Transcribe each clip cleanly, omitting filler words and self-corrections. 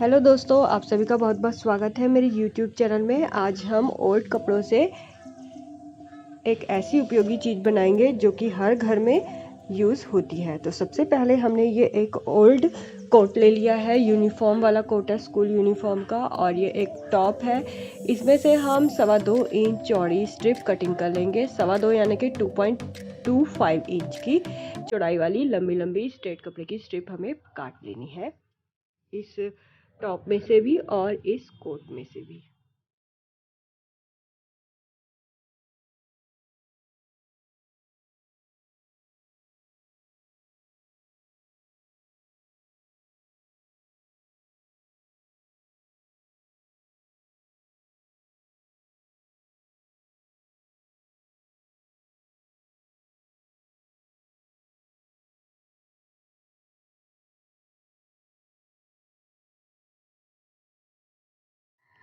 Hello दोस्तों, आप सभी का बहुत बहुत स्वागत है मेरे YouTube चैनल में। आज हम ओल्ड कपड़ों से एक ऐसी उपयोगी चीज़ बनाएंगे जो कि हर घर में यूज़ होती है। तो सबसे पहले हमने ये एक ओल्ड कोट ले लिया है, यूनिफॉर्म वाला कोट है स्कूल यूनिफॉर्म का, और ये एक टॉप है। इसमें से हम 2.25 इंच चौड़ी स्ट्रिप कटिंग कर लेंगे। 2.25 यानी कि 2.25 इंच की चौड़ाई वाली लंबी लंबी स्ट्रेट कपड़े की स्ट्रिप हमें काट लेनी है, इस टॉप में से भी और इस कोट में से भी।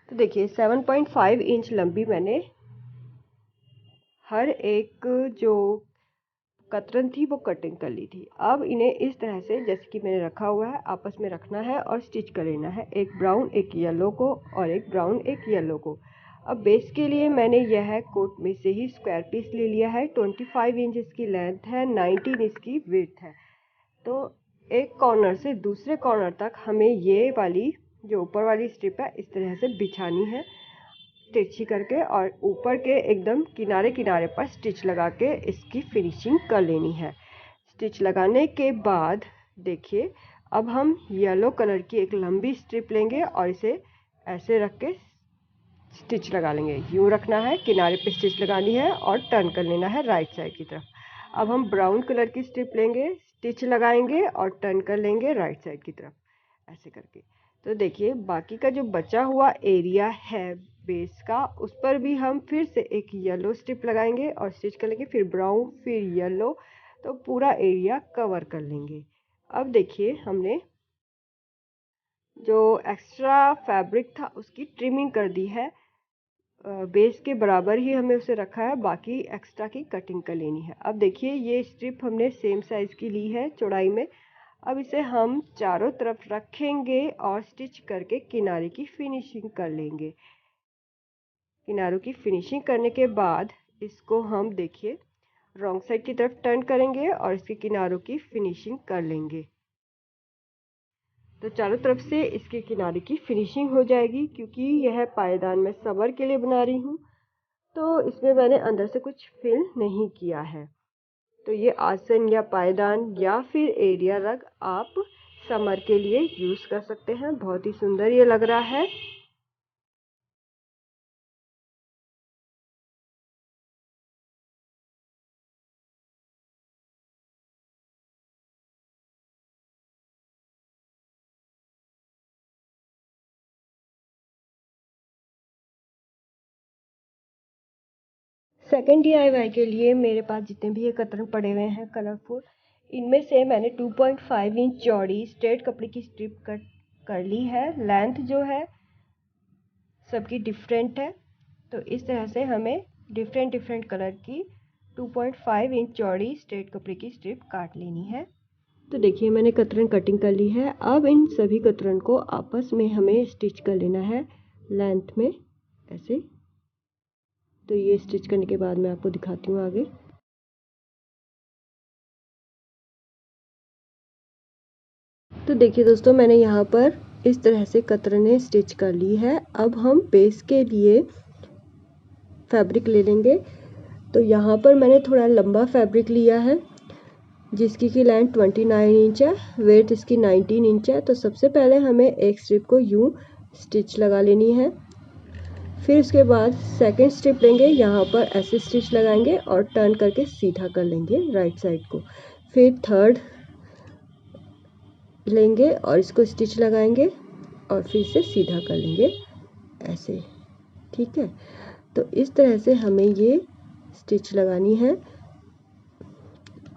तो देखिए 7.5 इंच लंबी मैंने हर एक जो कतरन थी वो कटिंग कर ली थी। अब इन्हें इस तरह से जैसे कि मैंने रखा हुआ है आपस में रखना है और स्टिच कर लेना है, एक ब्राउन एक येलो को और एक ब्राउन एक येलो को। अब बेस के लिए मैंने यह कोट में से ही स्क्वायर पीस ले लिया है। 25 इंच इसकी लेंथ है, 19 इसकी विड्थ है। तो एक कॉर्नर से दूसरे कॉर्नर तक हमें ये वाली जो ऊपर वाली स्ट्रिप है इस तरह से बिछानी है तिरछी करके, और ऊपर के एकदम किनारे किनारे पर स्टिच लगा के इसकी फिनिशिंग कर लेनी है। स्टिच लगाने के बाद देखिए अब हम येलो कलर की एक लंबी स्ट्रिप लेंगे और इसे ऐसे रख के स्टिच लगा लेंगे। यूँ रखना है, किनारे पे स्टिच लगानी है और टर्न कर लेना है राइट साइड की तरफ। अब हम ब्राउन कलर की स्ट्रिप लेंगे, स्टिच लगाएंगे और टर्न कर लेंगे राइट साइड की तरफ ऐसे करके। तो देखिए बाकी का जो बचा हुआ एरिया है बेस का, उस पर भी हम फिर से एक येलो स्ट्रिप लगाएंगे और स्टिच कर लेंगे, फिर ब्राउन फिर येलो, तो पूरा एरिया कवर कर लेंगे। अब देखिए हमने जो एक्स्ट्रा फैब्रिक था उसकी ट्रिमिंग कर दी है, बेस के बराबर ही हमें उसे रखा है, बाकी एक्स्ट्रा की कटिंग कर लेनी है। अब देखिए ये स्ट्रिप हमने सेम साइज़ की ली है चौड़ाई में। अब इसे हम चारों तरफ रखेंगे और स्टिच करके किनारे की फिनिशिंग कर लेंगे। किनारों की फिनिशिंग करने के बाद इसको हम देखिए रॉन्ग साइड की तरफ टर्न करेंगे और इसके किनारों की फिनिशिंग कर लेंगे। तो चारों तरफ से इसके किनारे की फिनिशिंग हो जाएगी। क्योंकि यह पायदान मैं समर के लिए बना रही हूँ तो इसमें मैंने अंदर से कुछ फिल नहीं किया है। तो ये आसन या पायदान या फिर एरिया रग आप समर के लिए यूज़ कर सकते हैं। बहुत ही सुंदर ये लग रहा है। सेकेंड DIY के लिए मेरे पास जितने भी ये कतरन पड़े हुए हैं कलरफुल, इनमें से मैंने 2.5 इंच चौड़ी स्ट्रेट कपड़े की स्ट्रिप कट कर ली है। लेंथ जो है सबकी डिफरेंट है, तो इस तरह से हमें डिफरेंट डिफरेंट कलर की 2.5 इंच चौड़ी स्ट्रेट कपड़े की स्ट्रिप काट लेनी है। तो देखिए मैंने कतरन कटिंग कर ली है। अब इन सभी कतरन को आपस में हमें स्टिच कर लेना है लेंथ में ऐसे। तो ये स्टिच करने के बाद मैं आपको दिखाती हूँ आगे। तो देखिए दोस्तों मैंने यहाँ पर इस तरह से कतरने स्टिच कर ली है। अब हम बेस के लिए फैब्रिक ले लेंगे। तो यहाँ पर मैंने थोड़ा लंबा फैब्रिक लिया है जिसकी की लेंथ 29 इंच है, वेट इसकी 19 इंच है। तो सबसे पहले हमें एक स्ट्रिप को यूँ स्टिच लगा लेनी है, फिर उसके बाद सेकंड स्ट्रिप लेंगे, यहाँ पर ऐसे स्टिच लगाएंगे और टर्न करके सीधा कर लेंगे राइट साइड को। फिर थर्ड लेंगे और इसको स्टिच लगाएंगे और फिर से सीधा कर लेंगे ऐसे। ठीक है, तो इस तरह से हमें ये स्टिच लगानी है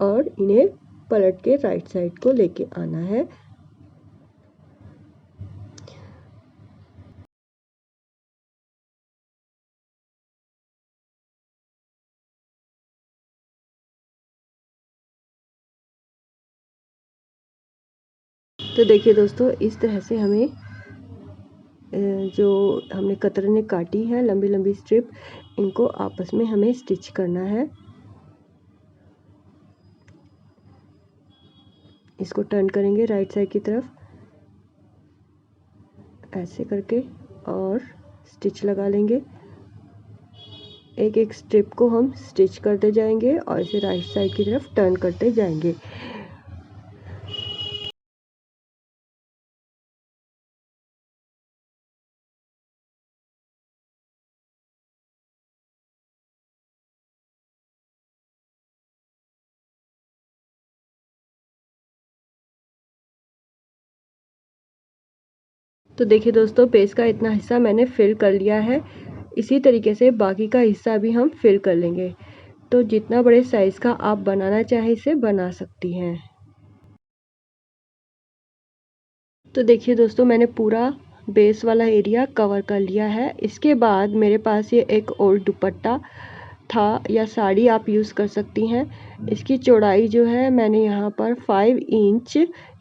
और इन्हें पलट के राइट साइड को लेके आना है। तो देखिए दोस्तों इस तरह से हमें जो हमने कतरन ने काटी है लंबी लंबी स्ट्रिप, इनको आपस में हमें स्टिच करना है। इसको टर्न करेंगे राइट साइड की तरफ ऐसे करके और स्टिच लगा लेंगे। एक एक स्ट्रिप को हम स्टिच करते जाएंगे और इसे राइट साइड की तरफ टर्न करते जाएंगे। तो देखिए दोस्तों, पेज का इतना हिस्सा मैंने फिल कर लिया है। इसी तरीके से बाकी का हिस्सा भी हम फिल कर लेंगे। तो जितना बड़े साइज़ का आप बनाना चाहें इसे बना सकती हैं। तो देखिए दोस्तों, मैंने पूरा बेस वाला एरिया कवर कर लिया है। इसके बाद मेरे पास ये एक और दुपट्टा था या साड़ी आप यूज़ कर सकती हैं। इसकी चौड़ाई जो है मैंने यहाँ पर 5 इंच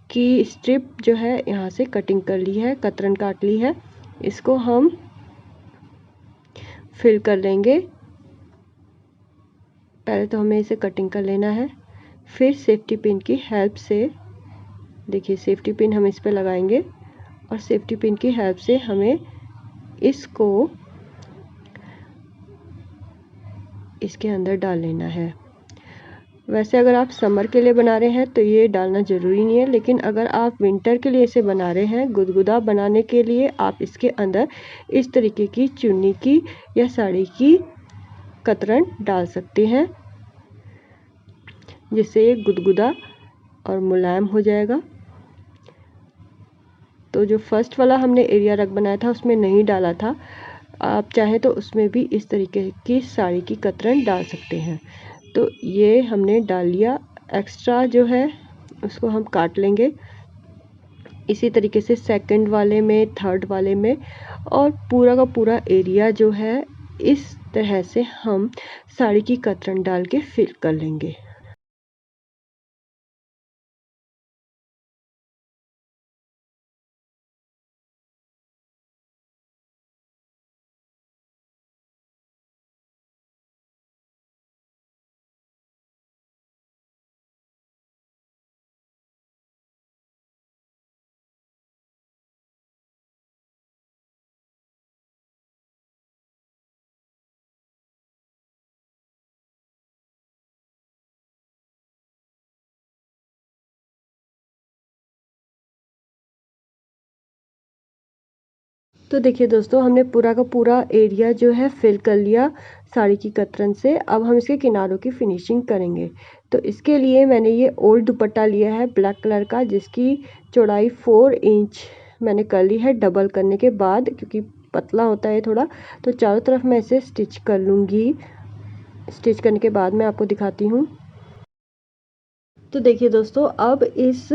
की स्ट्रिप जो है यहाँ से कटिंग कर ली है, कतरन काट ली है। इसको हम फिल कर लेंगे। पहले तो हमें इसे कटिंग कर लेना है, फिर सेफ्टी पिन की हेल्प से, देखिए सेफ्टी पिन हम इस पे लगाएंगे और सेफ्टी पिन की हेल्प से हमें इसको इसके अंदर डाल लेना है। वैसे अगर आप समर के लिए बना रहे हैं तो ये डालना ज़रूरी नहीं है, लेकिन अगर आप विंटर के लिए इसे बना रहे हैं, गुदगुदा बनाने के लिए, आप इसके अंदर इस तरीके की चुन्नी की या साड़ी की कतरन डाल सकते हैं, जिससे ये गुदगुदा और मुलायम हो जाएगा। तो जो फर्स्ट वाला हमने एरिया रग बनाया था उसमें नहीं डाला था, आप चाहें तो उसमें भी इस तरीके की साड़ी की कतरन डाल सकते हैं। तो ये हमने डाल लिया। एक्स्ट्रा जो है उसको हम काट लेंगे इसी तरीके से सेकंड वाले में, थर्ड वाले में, और पूरा का पूरा एरिया जो है इस तरह से हम साड़ी की कतरन डाल के फिल कर लेंगे। तो देखिए दोस्तों, हमने पूरा का पूरा एरिया जो है फिल कर लिया साड़ी की कतरन से। अब हम इसके किनारों की फिनिशिंग करेंगे। तो इसके लिए मैंने ये ओल्ड दुपट्टा लिया है ब्लैक कलर का, जिसकी चौड़ाई 4 इंच मैंने कर ली है डबल करने के बाद, क्योंकि पतला होता है थोड़ा। तो चारों तरफ मैं इसे स्टिच कर लूँगी। स्टिच करने के बाद मैं आपको दिखाती हूँ। तो देखिए दोस्तों, अब इस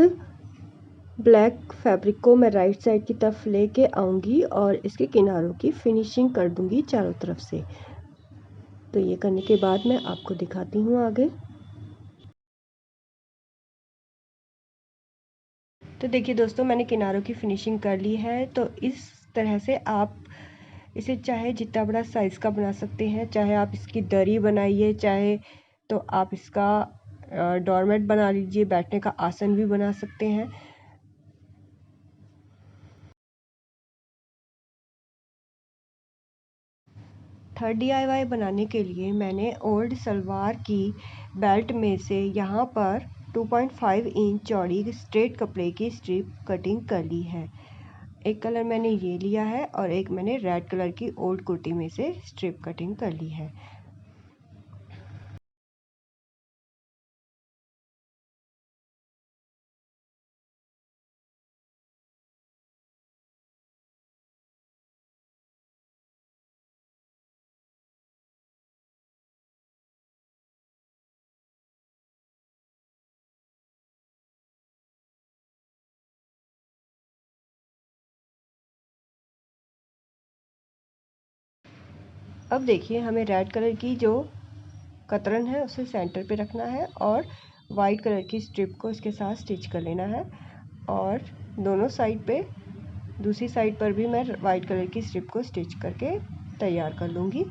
ब्लैक फैब्रिक को मैं राइट साइड की तरफ लेके आऊँगी और इसके किनारों की फिनिशिंग कर दूँगी चारों तरफ से। तो ये करने के बाद मैं आपको दिखाती हूँ आगे। तो देखिए दोस्तों, मैंने किनारों की फिनिशिंग कर ली है। तो इस तरह से आप इसे चाहे जितना बड़ा साइज़ का बना सकते हैं, चाहे आप इसकी दरी बनाइए, चाहे तो आप इसका डोरमेट बना लीजिए, बैठने का आसन भी बना सकते हैं। थर्ड DIY बनाने के लिए मैंने ओल्ड सलवार की बेल्ट में से यहाँ पर 2.5 इंच चौड़ी स्ट्रेट कपड़े की स्ट्रिप कटिंग कर ली है। एक कलर मैंने ये लिया है और एक मैंने रेड कलर की ओल्ड कुर्ती में से स्ट्रिप कटिंग कर ली है। अब देखिए, हमें रेड कलर की जो कतरन है उसे सेंटर पे रखना है और वाइट कलर की स्ट्रिप को इसके साथ स्टिच कर लेना है और दोनों साइड पे दूसरी साइड पर भी मैं वाइट कलर की स्ट्रिप को स्टिच करके तैयार कर लूँगी।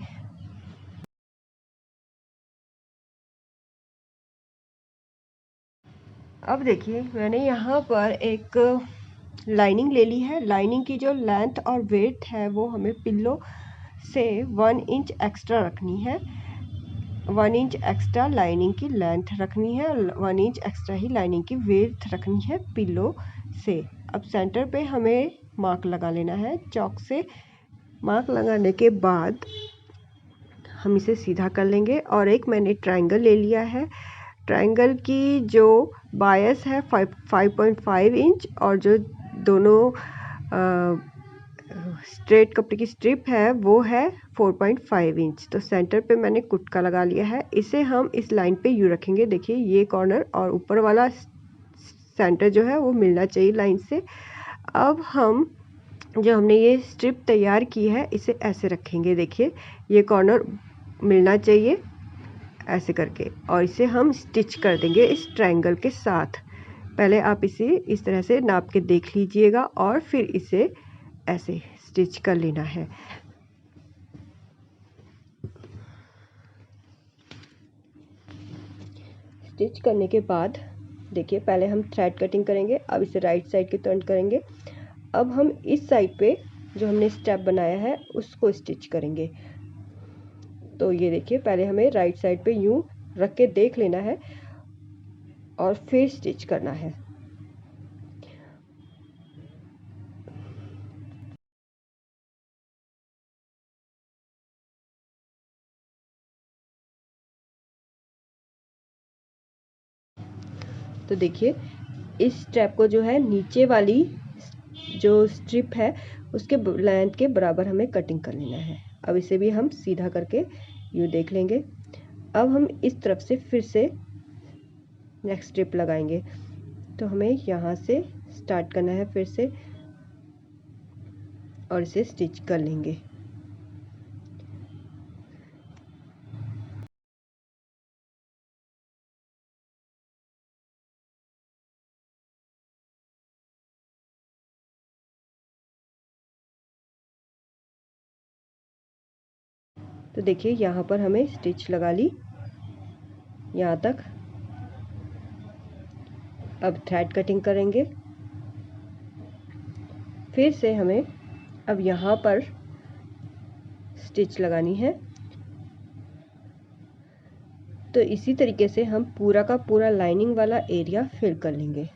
अब देखिए मैंने यहाँ पर एक लाइनिंग ले ली है। लाइनिंग की जो लेंथ और वेट है वो हमें पिल्लो से 1 इंच एक्स्ट्रा रखनी है। 1 इंच एक्स्ट्रा लाइनिंग की लेंथ रखनी है, 1 इंच एक्स्ट्रा ही लाइनिंग की वेट रखनी है पिल्लो से। अब सेंटर पे हमें मार्क लगा लेना है चॉक से। मार्क लगाने के बाद हम इसे सीधा कर लेंगे और एक मैंने ट्रायंगल ले लिया है। ट्रायंगल की जो बायस है 5.5 इंच और जो दोनों स्ट्रेट कपड़े की स्ट्रिप है वो है 4.5 इंच। तो सेंटर पे मैंने कुटका लगा लिया है। इसे हम इस लाइन पे यूँ रखेंगे। देखिए ये कॉर्नर और ऊपर वाला सेंटर जो है वो मिलना चाहिए लाइन से। अब हम जो हमने ये स्ट्रिप तैयार की है इसे ऐसे रखेंगे। देखिए ये कॉर्नर मिलना चाहिए ऐसे करके, और इसे हम स्टिच कर देंगे इस ट्रायंगल के साथ। पहले आप इसे इस तरह से नाप के देख लीजिएगा और फिर इसे ऐसे स्टिच कर लेना है। स्टिच करने के बाद देखिए पहले हम थ्रेड कटिंग करेंगे। अब इसे राइट साइड की टर्न करेंगे। अब हम इस साइड पे जो हमने स्टेप बनाया है उसको स्टिच करेंगे। तो ये देखिए पहले हमें राइट साइड पे यूं रख के देख लेना है और फिर स्टिच करना है। तो देखिए इस स्टेप को जो है नीचे वाली जो स्ट्रिप है उसके लेंथ के बराबर हमें कटिंग कर लेना है। अब इसे भी हम सीधा करके यूँ देख लेंगे। अब हम इस तरफ से फिर से नेक्स्ट स्ट्रिप लगाएंगे। तो हमें यहाँ से स्टार्ट करना है फिर से और इसे स्टिच कर लेंगे। तो देखिए यहाँ पर हमें स्टिच लगा ली यहाँ तक। अब थ्रेड कटिंग करेंगे। फिर से हमें अब यहाँ पर स्टिच लगानी है। तो इसी तरीके से हम पूरा का पूरा लाइनिंग वाला एरिया फिल कर लेंगे।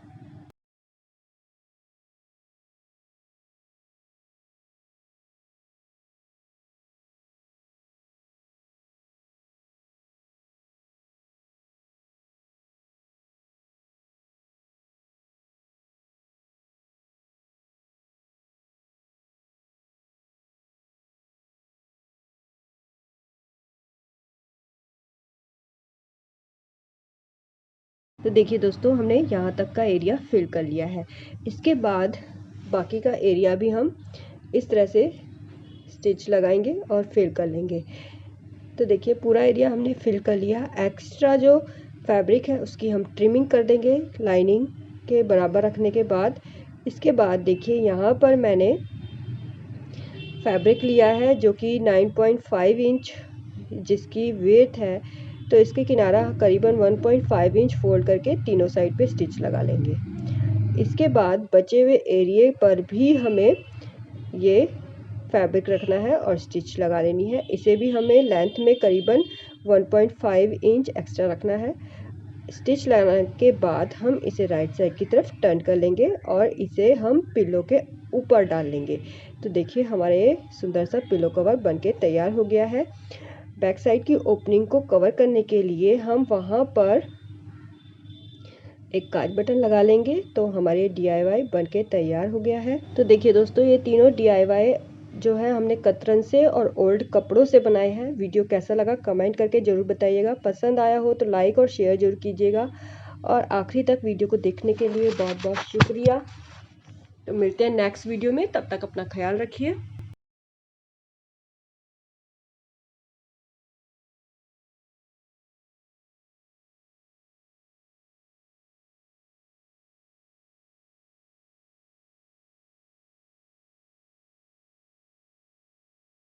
तो देखिए दोस्तों हमने यहाँ तक का एरिया फिल कर लिया है। इसके बाद बाकी का एरिया भी हम इस तरह से स्टिच लगाएंगे और फिल कर लेंगे। तो देखिए पूरा एरिया हमने फिल कर लिया। एक्स्ट्रा जो फैब्रिक है उसकी हम ट्रिमिंग कर देंगे लाइनिंग के बराबर रखने के बाद। इसके बाद देखिए यहाँ पर मैंने फैब्रिक लिया है जो कि 9.5 इंच जिसकी वेट है। तो इसके किनारा करीबन 1.5 इंच फोल्ड करके तीनों साइड पे स्टिच लगा लेंगे। इसके बाद बचे हुए एरिया पर भी हमें ये फैब्रिक रखना है और स्टिच लगा लेनी है। इसे भी हमें लेंथ में करीबन 1.5 इंच एक्स्ट्रा रखना है। स्टिच लगाने के बाद हम इसे राइट साइड की तरफ टर्न कर लेंगे और इसे हम पिलो के ऊपर डाल लेंगे। तो देखिए हमारे सुंदर सा पिलो कवर बनके तैयार हो गया है। बैक साइड की ओपनिंग को कवर करने के लिए हम वहाँ पर एक काज बटन लगा लेंगे। तो हमारे DIY बनके तैयार हो गया है। तो देखिए दोस्तों ये तीनों DIY जो है हमने कतरन से और ओल्ड कपड़ों से बनाए हैं। वीडियो कैसा लगा कमेंट करके ज़रूर बताइएगा। पसंद आया हो तो लाइक और शेयर जरूर कीजिएगा और आखिरी तक वीडियो को देखने के लिए बहुत बहुत शुक्रिया। तो मिलते हैं नेक्स्ट वीडियो में, तब तक अपना ख्याल रखिए।